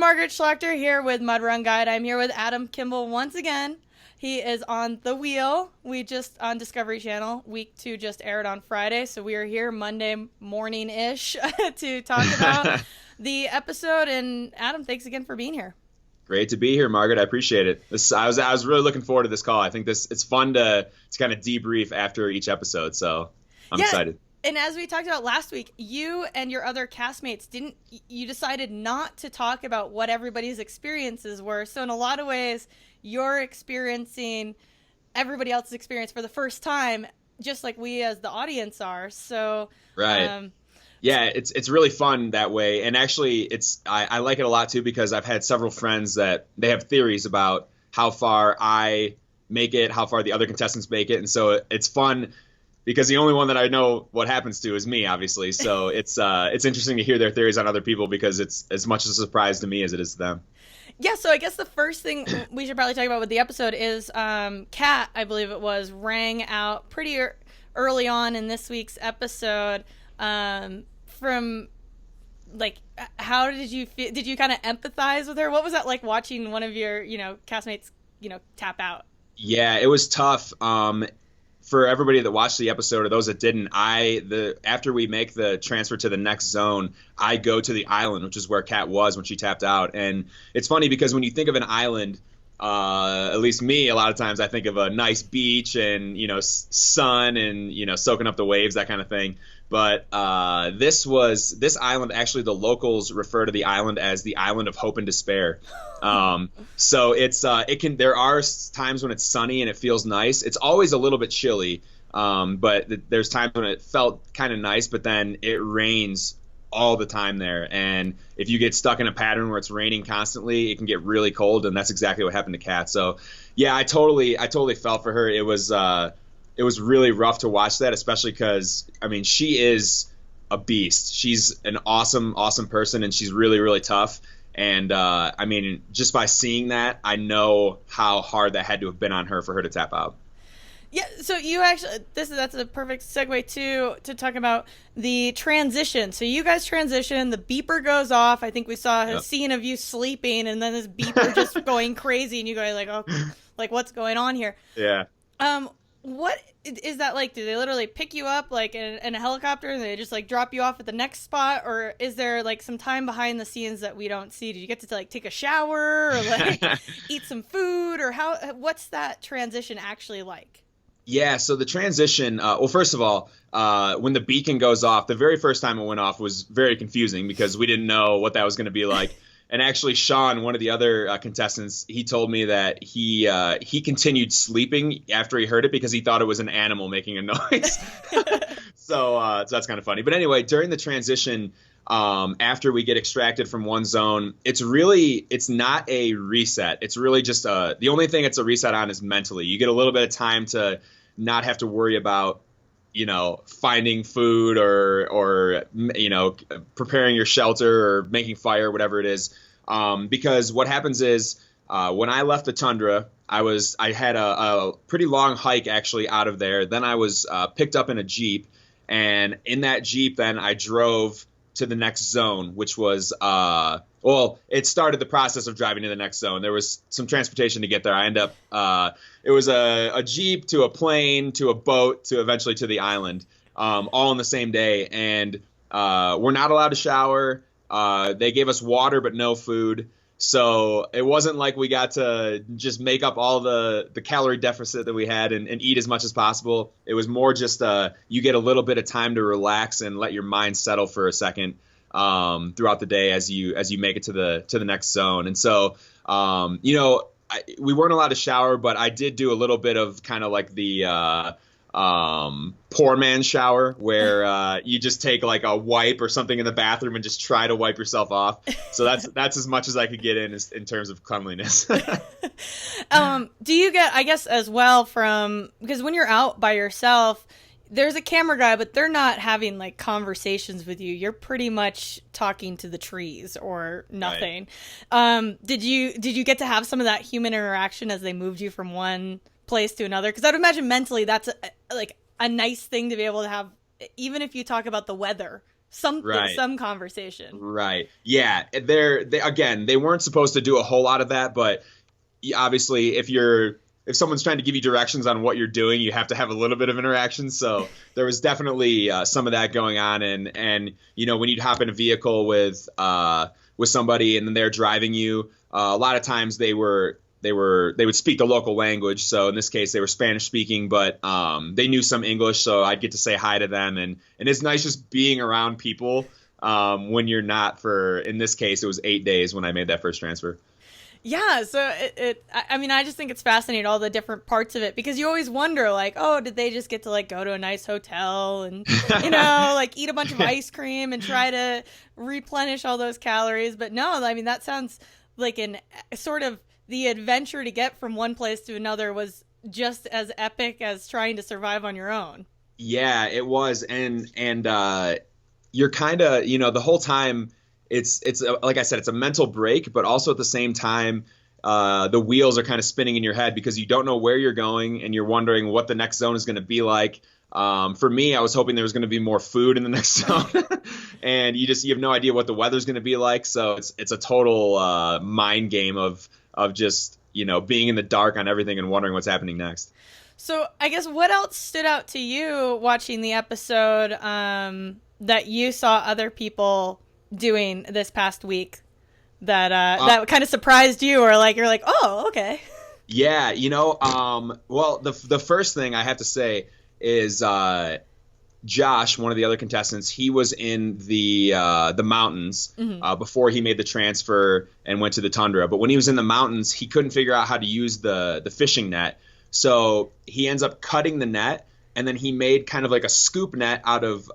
Margaret Schlachter here with Mud Run Guide. I'm here with Adam Kimble once again. He is on the wheel. We just on Discovery Channel. Week 2 just aired on Friday, so we are here Monday morning-ish to talk about the episode. And Adam, thanks again for being here. Great to be here, Margaret. I appreciate it. I was really looking forward to this call. I think it's fun to kind of debrief after each episode, so I'm excited. And as we talked about last week, you and your other castmates you decided not to talk about what everybody's experiences were. So in a lot of ways, you're experiencing everybody else's experience for the first time, just like we as the audience are. So right. Yeah, it's really fun that way. And actually, I like it a lot, too, because I've had several friends that they have theories about how far I make it, how far the other contestants make it. And so it's fun because the only one that I know what happens to is me, obviously. So it's interesting to hear their theories on other people because it's as much a surprise to me as it is to them. Yeah, so I guess the first thing we should probably talk about with the episode is Kat, I believe it was, rang out pretty early on in this week's episode from, like, how did you feel? Did you kind of empathize with her? What was that like watching one of your, castmates, tap out? Yeah, it was tough. For everybody that watched the episode or those that didn't, after we make the transfer to the next zone, I go to the island, which is where Kat was when she tapped out. And it's funny because when you think of an island, at least me, a lot of times I think of a nice beach and, sun and, soaking up the waves, that kind of thing. But this island, actually the locals refer to the island as the island of hope and despair. So there are times when it's sunny and it feels nice. It's always a little bit chilly, but there's times when it felt kind of nice, but then it rains all the time there. And if you get stuck in a pattern where it's raining constantly, it can get really cold. And that's exactly what happened to Kat. So yeah, I totally felt for her. It was really rough to watch that, especially because, she is a beast. She's an awesome, awesome person, and she's really, really tough. And, just by seeing that, I know how hard that had to have been on her for her to tap out. Yeah, so you actually, that's a perfect segue to talk about the transition. So you guys transition, the beeper goes off. I think we saw a scene of you sleeping, and then this beeper just going crazy, and you go like, oh, like, what's going on here? Yeah. What is that like? Do they literally pick you up like in a helicopter and they just like drop you off at the next spot? Or is there like some time behind the scenes that we don't see? Did you get to like take a shower or like eat some food, or what's that transition actually like? Yeah, so the transition, well, first of all, when the beacon goes off, the very first time it went off was very confusing because we didn't know what that was going to be like. And actually, Sean, one of the other contestants, he told me that he continued sleeping after he heard it because he thought it was an animal making a noise. So that's kind of funny. But anyway, during the transition, after we get extracted from one zone, it's not a reset. It's really just the only thing it's a reset on is mentally. You get a little bit of time to not have to worry about finding food or preparing your shelter or making fire, whatever it is. Because what happens is when I left the tundra, I had a pretty long hike actually out of there. Then I was picked up in a Jeep, and in that Jeep, then I drove to the next zone, which was it started the process of driving to the next zone. There was some transportation to get there. I ended up it was a Jeep to a plane to a boat to eventually to the island, all on the same day. And we're not allowed to shower. They gave us water but no food. So it wasn't like we got to just make up all the calorie deficit that we had and eat as much as possible. It was more just you get a little bit of time to relax and let your mind settle for a second throughout the day as you make it to the next zone. And so we weren't allowed to shower, but I did do a little bit of kind of like the poor man shower where you just take like a wipe or something in the bathroom and just try to wipe yourself off. So that's as much as I could get in terms of cleanliness. Do you get, I guess, as well because when you're out by yourself, there's a camera guy, but they're not having like conversations with you. You're pretty much talking to the trees or nothing. Right. Did you get to have some of that human interaction as they moved you from one place to another? Because I'd imagine mentally that's a nice thing to be able to have, even if you talk about the weather Right. some conversation. Right. Yeah. They weren't supposed to do a whole lot of that, but obviously if someone's trying to give you directions on what you're doing, you have to have a little bit of interaction. So there was definitely some of that going on, and when you'd hop in a vehicle with somebody and then they're driving you, a lot of times they would speak the local language. So in this case, they were Spanish speaking, but they knew some English, so I'd get to say hi to them, and it's nice just being around people when you're not in this case, it was 8 days when I made that first transfer. Yeah, so I mean, I just think it's fascinating, all the different parts of it, because you always wonder, like, oh, did they just get to, like, go to a nice hotel and, like, eat a bunch of ice cream and try to replenish all those calories? But no, I mean, that sounds like an sort of the adventure to get from one place to another was just as epic as trying to survive on your own. Yeah, it was. And you're kind of, the whole time, it's like I said, it's a mental break, but also at the same time, the wheels are kind of spinning in your head because you don't know where you're going and you're wondering what the next zone is going to be like. For me, I was hoping there was going to be more food in the next zone, and you have no idea what the weather's going to be like. So it's a total mind game of just being in the dark on everything and wondering what's happening next. So I guess what else stood out to you watching the episode that you saw other people doing this past week that kind of surprised you, or like you're like, oh, okay? Yeah, well, the first thing I have to say is Josh, one of the other contestants, he was in the mountains before he made the transfer and went to the tundra. But when he was in the mountains, he couldn't figure out how to use the fishing net. So he ends up cutting the net, and then he made kind of like a scoop net out of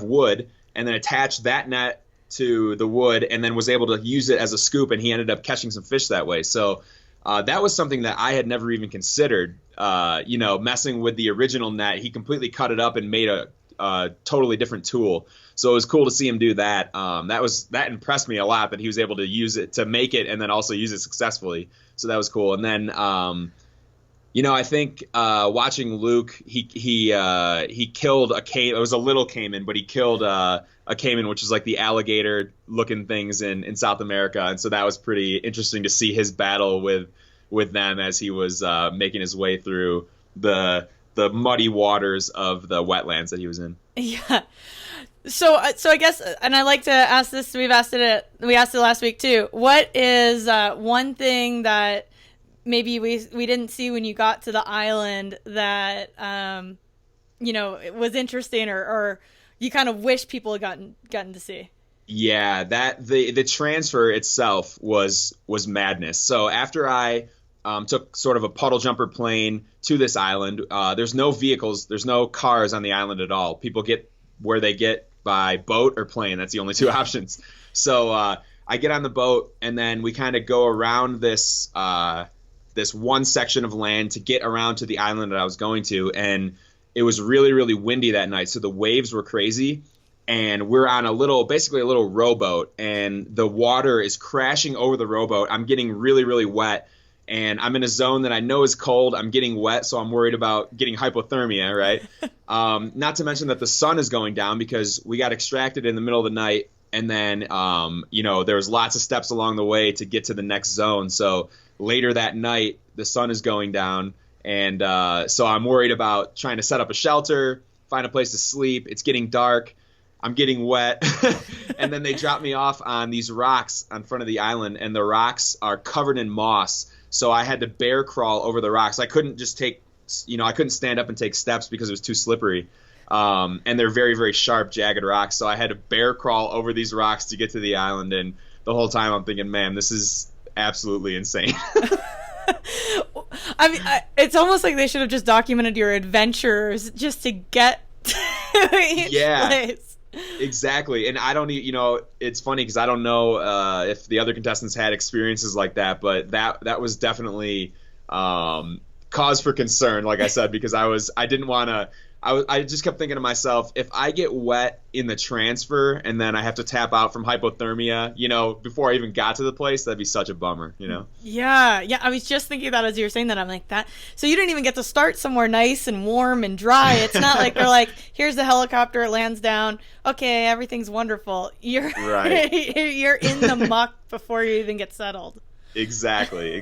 wood, and then attached that net to the wood, and then was able to use it as a scoop, and he ended up catching some fish that way. So that was something that I had never even considered. Messing with the original net, he completely cut it up and made a totally different tool. So it was cool to see him do that. That impressed me a lot, that he was able to use it to make it and then also use it successfully. So that was cool. And then I think watching Luke, he killed a caiman. It was a little caiman, but he killed a caiman, which is like the alligator-looking things in South America, and so that was pretty interesting to see his battle with them as he was making his way through the muddy waters of the wetlands that he was in. Yeah. So I guess, and I like to ask this. We asked it last week too. What is one thing that maybe we didn't see when you got to the island that it was interesting, or you kind of wish people had gotten to see? Yeah, that the transfer itself was madness. So after I took sort of a puddle jumper plane to this island, there's no vehicles, there's no cars on the island at all. People get where they get by boat or plane. That's the only two options. So I get on the boat, and then we kind of go around this one section of land to get around to the island that I was going to, and it was really, really windy that night, so the waves were crazy, and we're on basically a little rowboat, and the water is crashing over the rowboat. I'm getting really, really wet, and I'm in a zone that I know is cold. I'm getting wet, so I'm worried about getting hypothermia, right? Not to mention that the sun is going down because we got extracted in the middle of the night, and then, there was lots of steps along the way to get to the next zone, so later that night, the sun is going down, and so I'm worried about trying to set up a shelter, find a place to sleep. It's getting dark. I'm getting wet. And then they drop me off on these rocks on front of the island, and the rocks are covered in moss. So I had to bear crawl over the rocks. I couldn't just I couldn't stand up and take steps because it was too slippery. And they're very, very sharp, jagged rocks. So I had to bear crawl over these rocks to get to the island. And the whole time I'm thinking, man, this is absolutely insane. I mean, it's almost like they should have just documented your adventures just to get to each place. Exactly. And I don't, it's funny because I don't know if the other contestants had experiences like that, but that was definitely cause for concern, like I said, because I didn't want to I just kept thinking to myself, if I get wet in the transfer and then I have to tap out from hypothermia, before I even got to the place, that'd be such a bummer, Yeah. I was just thinking that as you were saying that. I'm like that. So you didn't even get to start somewhere nice and warm and dry. It's not like they're like, here's the helicopter, it lands down. Okay, everything's wonderful. You're right. You're in the muck before you even get settled. Exactly.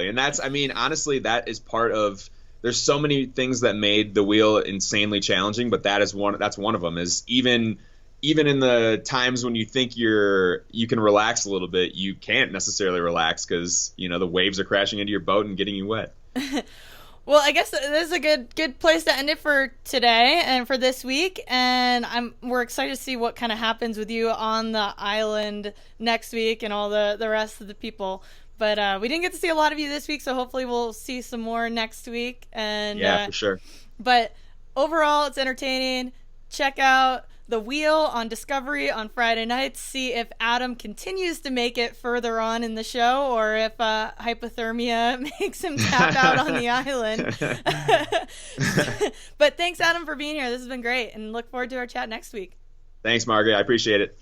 And honestly, that is part of. There's so many things that made the wheel insanely challenging, but that's one of them. Is even in the times when you think you can relax a little bit, you can't necessarily relax because the waves are crashing into your boat and getting you wet. Well, I guess this is a good place to end it for today and for this week. And we're excited to see what kind of happens with you on the island next week and all the rest of the people. But we didn't get to see a lot of you this week, so hopefully we'll see some more next week. And yeah, for sure. But overall, it's entertaining. Check out The Wheel on Discovery on Friday nights. See if Adam continues to make it further on in the show, or if hypothermia makes him tap out on the island. But thanks, Adam, for being here. This has been great, and look forward to our chat next week. Thanks, Margaret. I appreciate it.